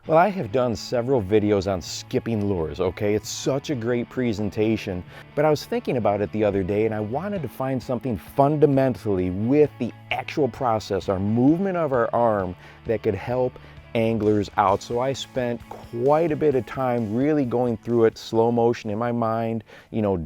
Well, I have done several videos on skipping lures, okay? It's such a great presentation, but I was thinking about it the other day and I wanted to find something fundamentally with the actual process, our movement of our arm, that could help anglers out. So I spent quite a bit of time really going through it, slow motion in my mind,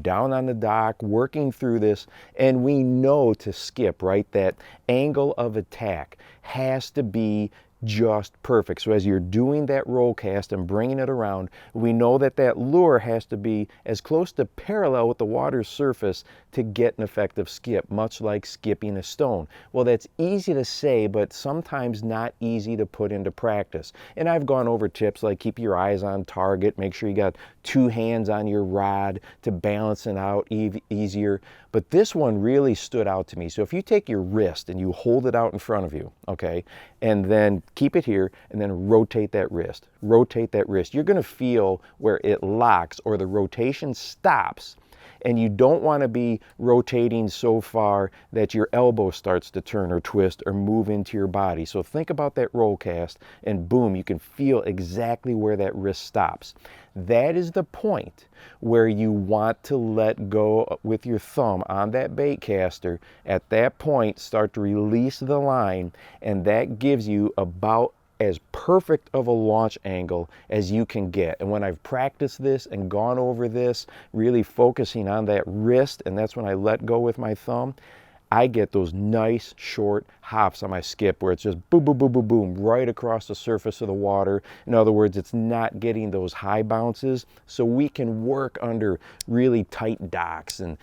down on the dock, working through this. And we know to skip, right, that angle of attack has to be just perfect. So as you're doing that roll cast and bringing it around, we know that that lure has to be as close to parallel with the water's surface to get an effective skip, much like skipping a stone. Well, that's easy to say, but sometimes not easy to put into practice. And I've gone over tips like keep your eyes on target, make sure you got two hands on your rod to balance it out easier. But this one really stood out to me. So if you take your wrist and you hold it out in front of you, okay, and then keep it here and then rotate that wrist, you're going to feel where it locks or the rotation stops. And you don't want to be rotating so far that your elbow starts to turn or twist or move into your body. So think about that roll cast and boom, you can feel exactly where that wrist stops. That is the point where you want to let go with your thumb on that bait caster. At that point, start to release the line, and that gives you about as perfect of a launch angle as you can get. And when I've practiced this and gone over this, really focusing on that wrist, and that's when I let go with my thumb, I get those nice short hops on my skip where it's just boom, boom, boom, boom, boom, right across the surface of the water. In other words, it's not getting those high bounces, so we can work under really tight docks and,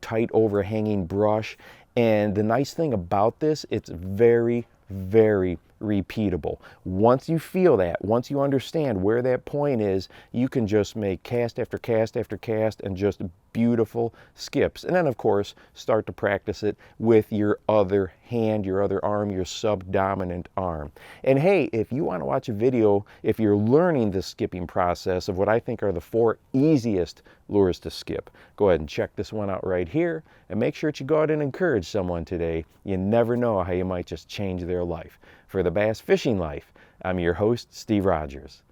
tight overhanging brush. And the nice thing about this, it's very, very repeatable. Once you feel that, once you understand where that point is, you can just make cast after cast after cast and just beautiful skips. And then of course, start to practice it with your other hand, your other arm, your subdominant arm. And hey, if you want to watch a video, if you're learning the skipping process of what I think are the 4 easiest lures to skip, go ahead and check this one out right here, and make sure that you go out and encourage someone today. You never know how you might just change their life. For the Bass Fishing Life, I'm your host, Steve Rogers.